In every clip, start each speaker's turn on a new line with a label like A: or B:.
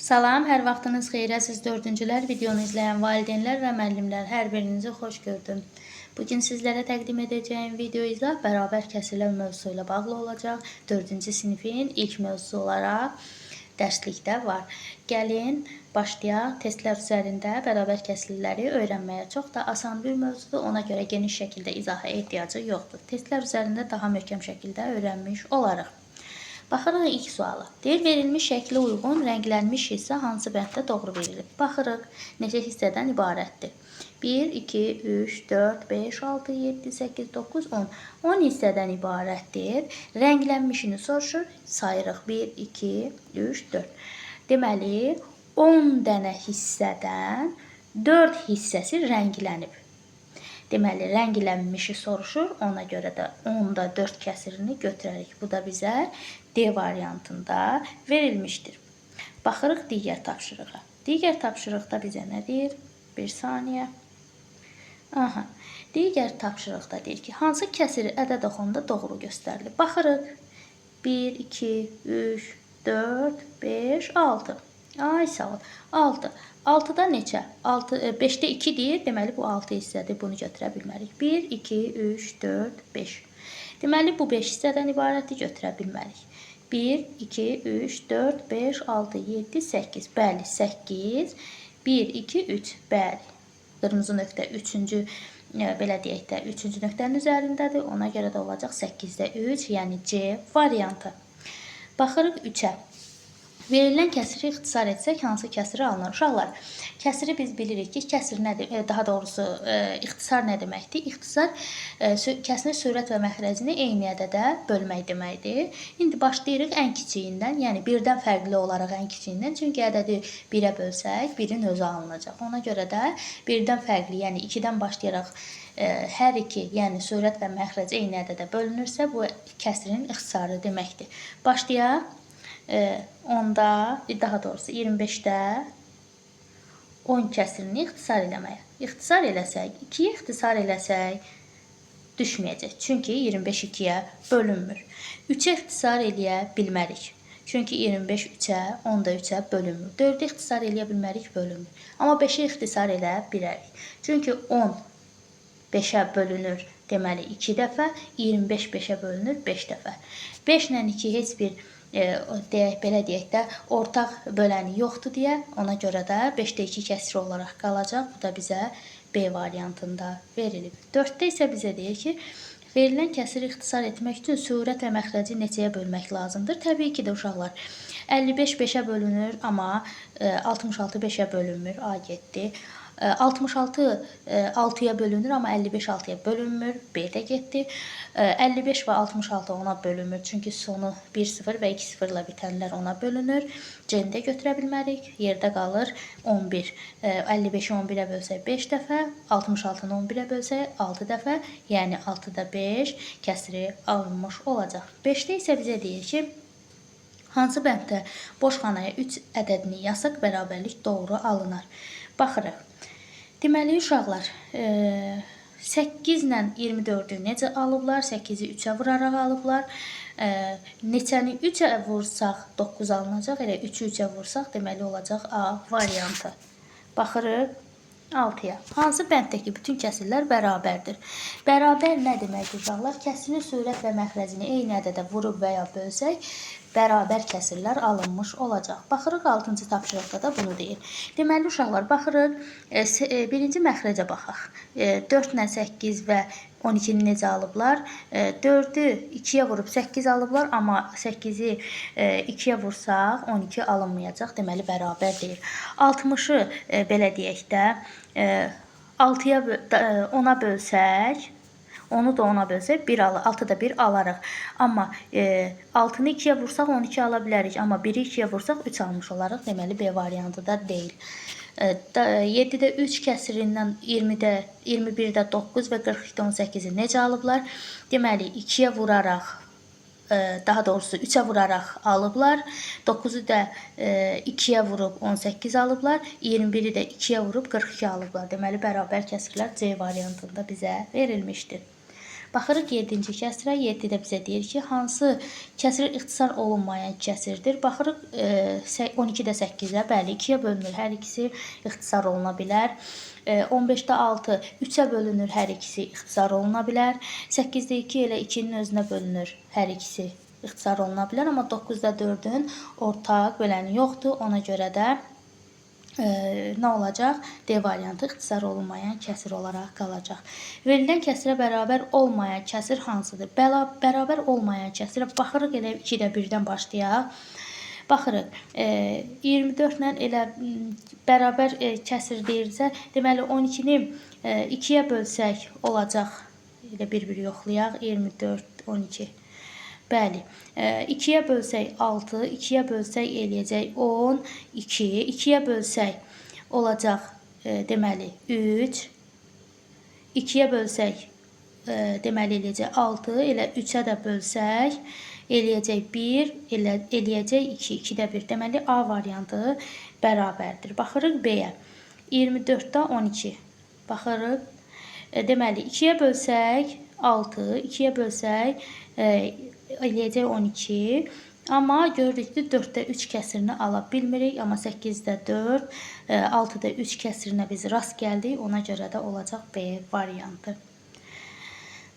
A: Salam, hər vaxtınız xeyir əziz dördüncülər, videonu izləyən valideynlər və müəllimlər, hər birinizi xoş gördüm. Bugün sizlərə təqdim edəcəyim video izah bərabər kəsirlər mövzusu ilə bağlı olacaq. 4-cü sinifin ilk mövzusu olaraq dərslikdə var. Gəlin, başlayaq. Testlər üzərində bərabər kəsirləri öyrənməyə. Çox da asan bir mövzudur, ona görə geniş şəkildə izaha ehtiyacı yoxdur. Testlər üzərində daha möhkəm şəkildə öyrənmiş olarıq. Baxırıq ilk suala. Deyir, verilmiş şəklə uyğun rənglənmiş hissə hansı bənddə doğru verilib? Baxırıq, neçə hissədən ibarətdir? 1, 2, 3, 4, 5, 6, 7, 8, 9, 10. 10 hissədən ibarətdir. Rənglənmişini soruşur, sayırıq. 1, 2, 3, 4. Deməli, 10 dənə hissədən 4 hissəsi rənglənib. Deməli, rənglənmişi soruşur, ona görə də 10-da 4 kəsirini götürərik. Bu da bizə D variantında verilmişdir. Baxırıq digər tapşırığa. Digər tapşırıqda bizə nə deyir? Bir saniyə. Aha. Digər tapşırıqda deyir ki, hansı kəsiri ədəd oxununda doğru göstərilir? Baxırıq. 1, 2, 3, 4, 5, 6. Ay, sağ ol. 6. 6-da neçə? 5-də 2 deyir. Deməli, bu 6 hissədir. Bunu götürə bilmərik. 1, 2, 3, 4, 5. Deməli, bu 5 hissədən ibarətdir. Götürə bilmərik. 1, 2, 3, 4, 5, 6, 7, 8. Bəli, 8. 1, 2, 3. Bəli. Qırmızı nöqtə 3-cü, belə deyək də, 3-cü nöqtənin üzərindədir. Ona görə də olacaq 8-də 3, yəni C variantı. Baxırıq 3-ə. Verilən kəsiri ixtisar etsək, hansı kəsiri alınır? Uşaqlar, kəsiri biz bilirik ki, kəsir nədir? Daha doğrusu, ixtisar nə deməkdir? İxtisar, kəsirin sürət və məxrəcini eyni ədədə bölmək deməkdir. İndi başlayırıq ən kiçiyindən, yəni birdən fərqli olaraq ən kiçiyindən. Çünki ədədi 1-ə bölsək, 1-in özü alınacaq. Ona görə də birdən fərqli, yəni 2-dən başlayaraq hər iki, yəni sürət və məxrəc eyni ədədə bölünürsə, bu kəsirin ixtisarı deməkdir. Başlayaq. 10-da, daha doğrusu 25-də 10 kəsirini ixtisar eləməyə. İxtisar eləsək, 2-yə ixtisar eləsək düşməyəcək. Çünki 25 2-yə bölünmür. 3-ə ixtisar eləyə bilmərik. Çünki 25 3-ə, 10 da 3-ə bölünmür. 4-ə ixtisar eləyə bilmərik, bölünmür. Amma 5-ə ixtisar elə bilərik. Çünki 10 5-ə bölünür, deməli 2 dəfə, 25 5-ə bölünür 5 dəfə. 5 ilə 2 heç bir belə deyək də, ortaq böləni yoxdur deyə, ona görə də 5-də 2 kəsiri olaraq qalacaq. Bu da bizə B variantında verilib. 4-də isə bizə deyir ki, verilən kəsiri ixtisar etmək üçün sürət və məxrəci neçəyə bölmək lazımdır? Təbii ki də uşaqlar, 55 5-ə bölünür, amma 66 5-ə bölünmür. A getdi. 66 6-ya bölünür, amma 55 6-ya bölünmür. B də getdi. 55 və 66 ona bölünmür. Çünki sonu 1-0 və 2-0 ilə bitənlər ona bölünür. C-ni də götürə bilmərik. Yerdə qalır 11. 55-i 11-ə bölsək 5 dəfə, 66-nı 11-ə bölsək 6 dəfə, yəni 6-da 5 kəsiri alınmış olacaq. 5-də isə bizə deyir ki, hansı bənddə boş xanaya 3 ədədini yazsaq bərabərlik doğru alınar. Baxırıq. Deməli, uşaqlar, 8 ilə 24-ü necə alıblar? 8-i 3-ə vuraraq alıblar. Neçəni 3-ə vursaq 9 alınacaq. Elə 3-ü 3-ə vursaq, deməli olacaq A variantı. Baxırıq 6-ya. Hansı bənddəki bütün kəsirlər bərabərdir? Bərabər nə deməkdir, uşaqlar? Kəsirin sürət və məxrəcini eyni ədədə vurub və ya bölsək, bərabər kəsirlər alınmış olacaq. Baxırıq 6-cı tapşırıqda da bunu deyir. Deməli, uşaqlar, baxırıq, birinci məxrəcə baxaq. 4 ilə 8 və 12-ni necə alıblar? 4-ü 2-yə vurub 8 alıblar, amma 8-i 2-yə vursaq 12 alınmayacaq. Deməli, bərabər deyir. 60-ı belə deyək də, 6-ya 10-a bölsək, onu da 10-a bölsək 6-da 1 alarıq. Amma 6-nı 2-yə vursaq 12 ala bilərik. Amma 1-i 2-yə vursaq 3 almış olaraq. Deməli, B variantı da deyil. 7-də 3 kəsirindən 20-də 21-də 9 və 42-də 18-i necə alıblar? Deməli, 2-yə vuraraq, daha doğrusu 3-ə vuraraq alıblar. 9-u da 2-yə vurub 18 alıblar. 21-i də 2-yə vurub 42 alıblar. Deməli, bərabər kəsirlər C variantında bizə verilmişdir. Baxırıq 7-ci kəsrə. 7 də bizə deyir ki, hansı kəsr ixtisar olunmayan kəsrdir? Baxırıq 12-də 8-ə. Bəli, 2-yə bölünür. Hər ikisi ixtisar oluna bilər. 15-də 6 3-ə bölünür. Hər ikisi ixtisar oluna bilər. 8-də 2 ilə 2-nin özünə bölünür. Hər ikisi ixtisar oluna bilər. Amma 9-da 4-ün ortaq böləni yoxdur. Ona görə də nə olacaq? D variantı ixtisar olunmayan kəsir olaraq qalacaq. Verilən kəsirə bərabər olmayan kəsir hansıdır? Bərabər olmayan kəsirə baxırıq, elə 2-də 1-dən başlayaq. Baxırıq, 24 ilə elə bərabər kəsir deyirsə, deməli 12-ni 2-yə bölsək olacaq. Elə bir-bir yoxlayaq. 24, 12. Bəli, 2-yə bölsək 6, 2-yə bölsək eləyəcək 10, 2, 2-yə bölsək olacaq deməli 3, 2-yə bölsək deməli eləyəcək 6, elə 3-ə də bölsək eləyəcək 1, eləyəcək 2, 2-də 1. Deməli A variantı bərabərdir. Baxırıq B-yə. 24-də 12. Baxırıq, deməli 2-yə bölsək 6, 2-yə bölsək eləyəcək 12. Amma görürük ki, 4-də 3 kəsirini ala bilmirik. Amma 8-də 4, 6-da 3 kəsirinə biz rast gəldik. Ona görə də olacaq B variantı.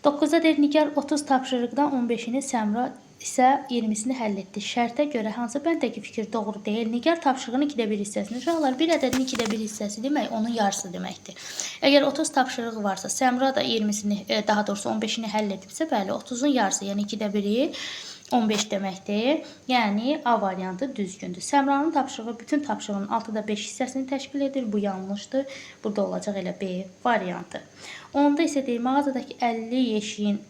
A: 9-da deyir, Nigar 30 tapşırıqdan 15-ini, Səmra isə 20-sini həll etdi. Şərtə görə hansı bənddəki fikir doğru deyil? Nigar tapşırığın 2-də 1 hissəsini. Uşaqlar, bir ədədin 2-də 1 hissəsi demək, onun yarısı deməkdir. Əgər 30 tapşırığı varsa, Səmra da 20-sini, daha doğrusu 15-ini həll edibsə, bəli, 30-un yarısı, yəni 2-də 1-i 15 deməkdir. Yəni A variantı düzgündür. Səmranın tapşırığı bütün tapşırığın 6-da 5 hissəsini təşkil edir. Bu yanlışdır. Burada olacaq elə B variantı. Onda isə deyir, mağazadakı 50 yeşiyin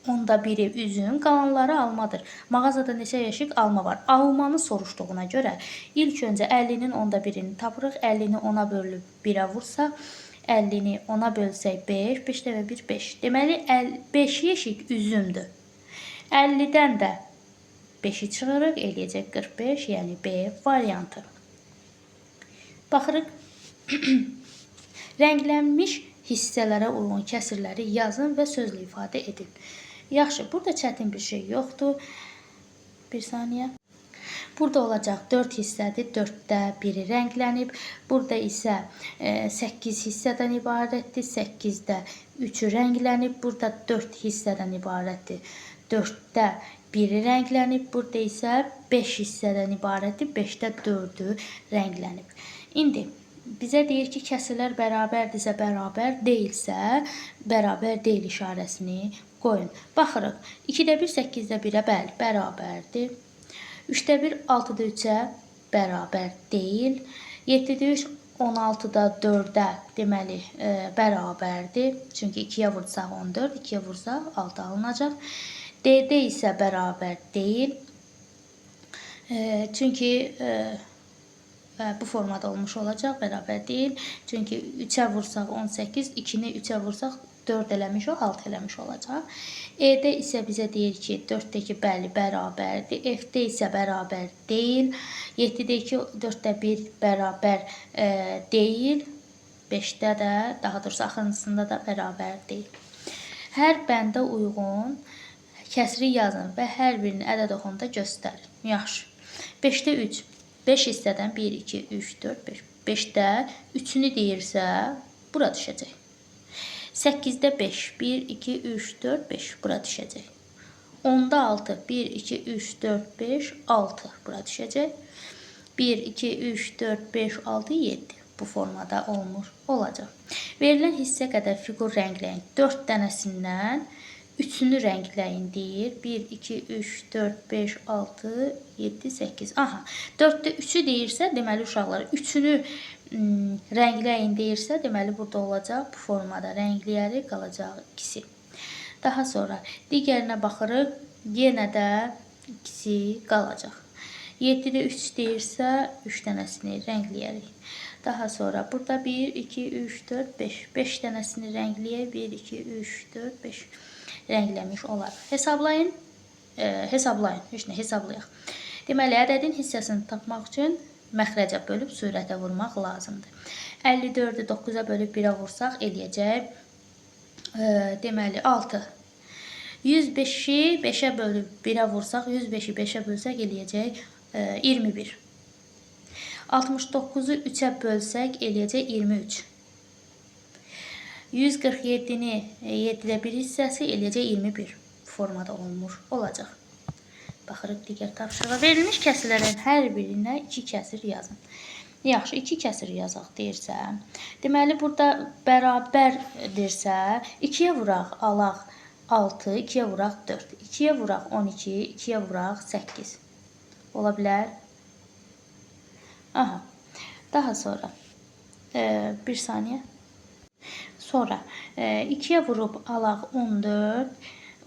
A: 10-da biri üzüm, qalanları almadır. Mağazada neçə yeşik alma var? Almanı soruşduğuna görə ilk öncə 50-nin 10-da birini tapırıq. 50-ni 10-a bölüb 1-ə vursaq, 50-ni 10-a bölsək 5, 5 dəfə 1, 5. Deməli, 5 yeşik üzümdür. 50-dən də 5-i çıxırıq, eləyəcək 45, yəni B variantı. Baxırıq, rənglənmiş hissələrə uyğun kəsirləri yazın və sözlə ifadə edin. Yaxşı, burada çətin bir şey yoxdur. Bir saniyə. Burada olacaq 4 hissədir, 4-də 1-i rənglənib. Burada isə 8 hissədən ibarətdir, 8-də 3-ü rənglənib. Burada 4 hissədən ibarətdir, 4-də 1-i rənglənib. Burada isə 5 hissədən ibarətdir, 5-də 4-ü rənglənib. İndi bizə deyir ki, kəsirlər bərabərdirsə, bərabər deyilsə, bərabər deyil işarəsini qoyun. Baxırıq, 2-də 1, 8-də 1-ə bəli, bərabərdir. 3-də 1, 6-da 3-ə bərabər deyil. 7-də 3, 16-da 4-ə deməli bərabərdir. Çünki 2-yə vursaq 14, 2-yə vursaq 6 alınacaq. D-də isə bərabər deyil. Çünki bu formada olmuş olacaq, bərabər deyil. Çünki 3-ə vursaq 18, 2-ni 3-ə vursaq 4 eləmiş, o 6 eləmiş olacaq. E-də isə bizə deyir ki, 4-dəki bəli bərabərdir. F-də isə bərabər deyil. 7-də 2, 4-də 1 bərabər deyil. 5-də də, daha doğrusu axırıncısında da bərabər deyil. Hər bəndə uyğun kəsiri yazın və hər birini ədəd oxununda göstərin. Yaxşı. 5-də 3. 5 hissədən 1, 2, 3, 4, 5. 5-də 3-ünü deyirsə, bura düşəcək. 8-də 5, 1, 2, 3, 4, 5, bura düşəcək. 10-da 6, 1, 2, 3, 4, 5, 6, bura düşəcək. 1, 2, 3, 4, 5, 6, 7. Bu formada olmuş olacaq. Verilən hissə qədər fiqur rəngləyin. 4 dənəsindən 3-ünü rəngləyin deyir. 1, 2, 3, 4, 5, 6, 7, 8. Aha, 4-də 3-ü deyirsə, deməli uşaqlar 3-ünü rəngləyin deyirsə, deməli burada olacaq bu formada rəngləyəri qalacaq ikisi. Daha sonra digərinə baxırıq, yenə də ikisi qalacaq. 7-də 3 deyirsə, 3 dənəsini rəngləyərik. Daha sonra burada 1, 2, 3, 4, 5. 5 dənəsini rəngləyək. 1, 2, 3, 4, 5 rəngləmiş olar. Hesablayın. Hesablayın. Heç nə, hesablayaq. Deməli, ədədin hissəsini tapmaq üçün məxrəcə bölüb surətə vurmaq lazımdır. 54-ü 9-a bölüb 1-ə vursaq eləyəcək. Deməli, 6. 105-i 5-ə bölüb 1-ə vursaq, 105-i 5-ə bölsək eləyəcək 21. 69-u 3-ə bölsək eləyəcək 23. 147-ni 7-də 1 hissəsi eləyəcək 21 formada olacaq. Baxırıq digər tapşırığa. Verilmiş kəsirlərin hər birinə 2 kəsir yazın. Yaxşı, 2 kəsir yazaq deyirsə, deməli burada bərabərdirsə, 2-yə vuraq, alaq 6, 2-yə vuraq 4, 2-yə vuraq 12, 2-yə vuraq 8. Ola bilər? Aha. Daha sonra bir saniyə. Sonra 2-yə vurub alaq 14,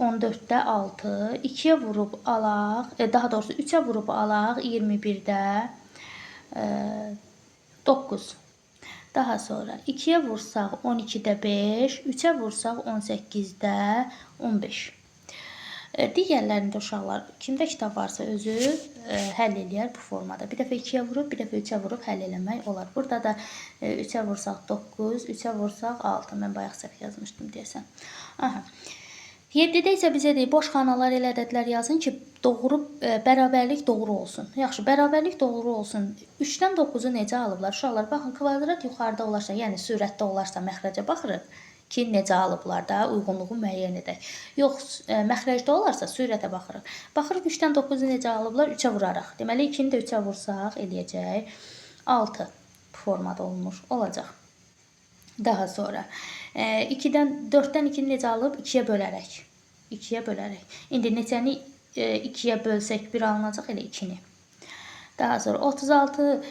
A: 14-də 6, 2-yə vurub alaq, daha doğrusu 3-ə vurub alaq 21-də 9. Daha sonra 2-yə vursaq 12-də 5, 3-ə vursaq 18-də 15. Digərlərində uşaqlar, kimdə kitab varsa özü həll eləyər bu formada. Bir dəfə 2-yə vurub, bir dəfə 3-ə vurub həll eləmək olar. Burada da 3-ə vursaq 9, 3-ə vursaq 6. Mən bayaq səhv yazmışdım deyəsən. Aha. 7-də isə bizə deyir, boş xanalar elə ədədlər yazın ki, bərabərlik doğru olsun. Yaxşı, bərabərlik doğru olsun. 3-dən 9-u necə alıblar? Uşaqlar, baxın, kvadrat yuxarıda olarsa, yəni sürətdə olarsa məxrəcə baxırıq ki, necə alıblar da, uyğunluğu müəyyən edək. Yox, məxrəcdə olarsa sürətə baxırıq. Baxırıq 3-dən 9-u necə alıblar? 3-ə vuraraq. Deməli, 2-ni də 3-ə vursaq eləyəcək 6 formada olacaq. Daha sonra 4-dən 2-ni necə alıb? 2-yə bölərək. 2-yə bölərək. İndi neçəni 2-yə bölsək 1 alınacaq, elə 2-ni. Daha sonra 36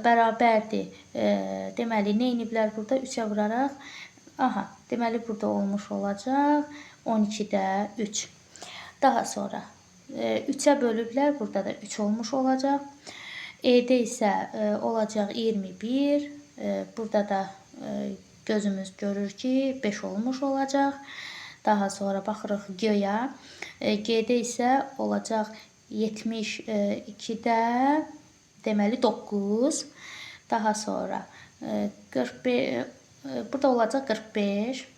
A: bərabərdir. Deməli, nə ediblər burada? 3-ə vuraraq. Aha, deməli, burada olmuş olacaq 12-də 3. Daha sonra 3-ə bölüblər. Burada da 3 olmuş olacaq. E-də isə olacaq 21. Burada da gözümüz görür ki 5 olmuş olacaq. Daha sonra baxırıq G-yə. G-də isə olacaq 72-də deməli 9. Daha sonra 45, burada olacaq 45.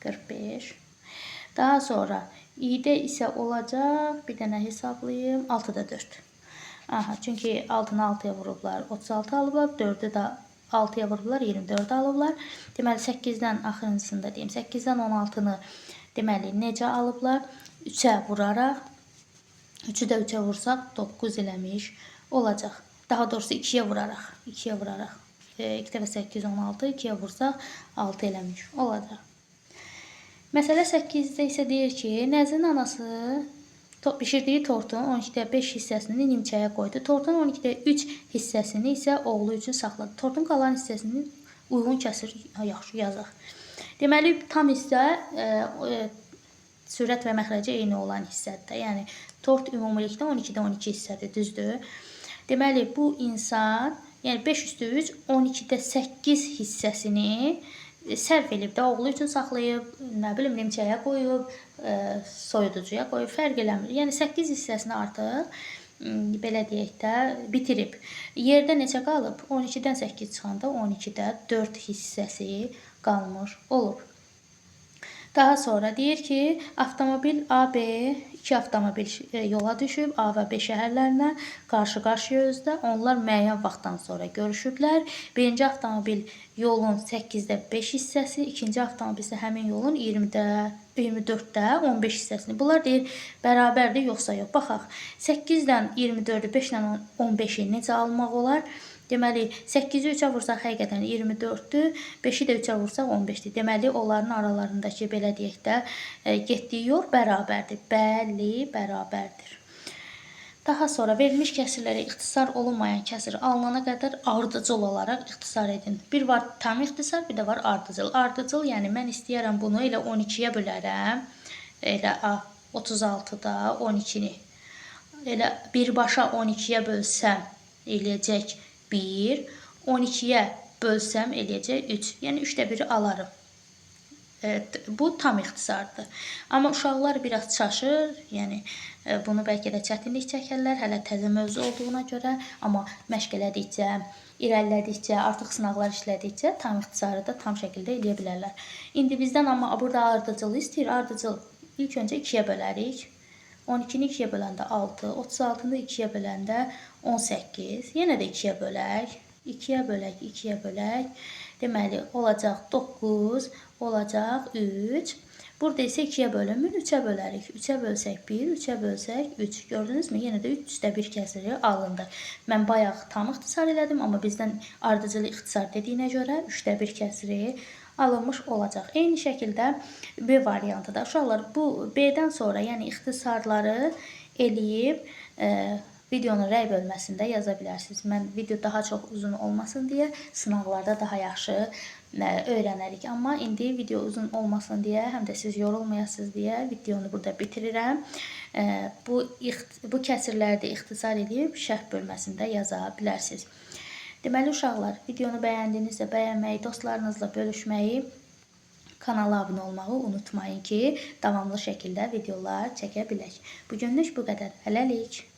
A: 45. Daha sonra i-də isə olacaq, bir dənə hesablayım, 6-da 4. Aha, çünki 6-nı 6-ya vurublar, 36 alıblar, 4-ü də 6-ya vurublar, 24 alıblar. Deməli, 8-dən axırıncısında deyim, 8-dən 16-nı deməli, necə alıblar? 3-ə vuraraq, 3-ü də 3-ə vursaq 9 eləmiş olacaq. Daha doğrusu 2-yə vuraraq, 2-yə vuraraq. 2 dəfə 8, 16, 2-yə vursaq 6 eləmiş olacaq. Məsələ 8-də isə deyir ki, Nəzrin anası bişirdiyi tortun 12-də 5 hissəsini nimçəyə qoydu. Tortun 12-də 3 hissəsini isə oğlu üçün saxladı. Tortun qalan hissəsini uyğun kəsir yaxşı yazaq. Deməli, tam hissə sürət və məxrəcə eyni olan hissədir. Yəni, tort ümumilikdə 12-də 12 hissədir, düzdür. Deməli, bu insan, yəni 5/3 12-də 8 hissəsini sərf edib də oğlu üçün saxlayıb, nə bilim, nimçəyə qoyub, soyuducuya qoyub, fərq eləmir. Yəni 8 hissəsini artıq, belə deyək də, bitirib. Yerdə neçə qalıb? 12-dən 8 çıxanda 12-də 4 hissəsi qalmış olub. Daha sonra deyir ki, avtomobil A, B, 2 avtomobil yola düşüb, A və B şəhərlərinə qarşı-qarşıya özdə. Onlar müəyyən vaxtdan sonra görüşüblər. Birinci avtomobil yolun 8-də 5 hissəsi, ikinci avtomobil isə həmin yolun 24-də 15 hissəsini. Bunlar deyir, bərabərdir, yoxsa yox. Baxaq, 8-dən 24-ü, 5-dən 15-i necə almaq olar? Deməli, 8-i 3-ə vursaq həqiqətən 24-dür, 5-i də 3-ə vursaq 15-dir. Deməli, onların aralarındakı, belə deyək də, getdiyi yol bərabərdir. Bəli, bərabərdir. Daha sonra verilmiş kəsirlərə ixtisar olunmayan kəsir alınana qədər ardıcıl olaraq ixtisar edin. Bir var tam ixtisar, bir də var ardıcıl. Ardıcıl, yəni mən istəyərəm bunu elə 12-yə bölərəm, elə 36-da 12-ni. Elə birbaşa 12-yə bölsəm eləyəcək 1, 12-yə bölsəm eləyəcək 3. Yəni 3də 1-i alarım. Bu tam ixtisardır. Amma uşaqlar biraz çaşır, yəni bunu bəlkə də çətinlik çəkərlər, hələ təzə mövzu olduğuna görə. Amma məşq elədikcə, irəlilədikcə, artıq sınaqlar işlədikcə tam ixtisarı da tam şəkildə eləyə bilərlər. İndi bizdən amma burada ardıcıl istəyir. Ardıcıl İlk öncə 2-yə bölərik. 12-ni 2-yə böləndə 6, 36-nı 2-yə böləndə 18. Yenə də 2-yə bölək. 2-yə bölək, 2-yə bölək. Deməli, olacaq 9, olacaq 3. Burada isə 2-yə bölünmür, 3-ə bölərik. 3-ə bölsək 1, 3-ə bölsək 3. Gördünüzmü? Yenə də 3/3 kəsiri alındı. Mən bayaq tam ixtisar elədim, amma bizdən ardıcılı ixtisar dediyinə görə 3/1 kəsiri alınmış olacaq. Eyni şəkildə B variantı da. Uşaqlar, bu B-dən sonra, yəni ixtisarları eləyib videonun rəy bölməsində yaza bilərsiniz. Mən video daha çox uzun olmasın deyə sınavlarda daha yaxşı öyrənərik. Amma indi video uzun olmasın deyə, həm də siz yorulmayasınız deyə videonu burada bitirirəm. Bu kəsirləri də ixtisar edib şərh bölməsində yaza bilərsiniz. Deməli uşaqlar, videonu bəyəndinizsə bəyənməyi, dostlarınızla bölüşməyi, kanala abunə olmağı unutmayın ki, davamlı şəkildə videolar çəkə bilək. Bugünlük bu qədər. Hələlik.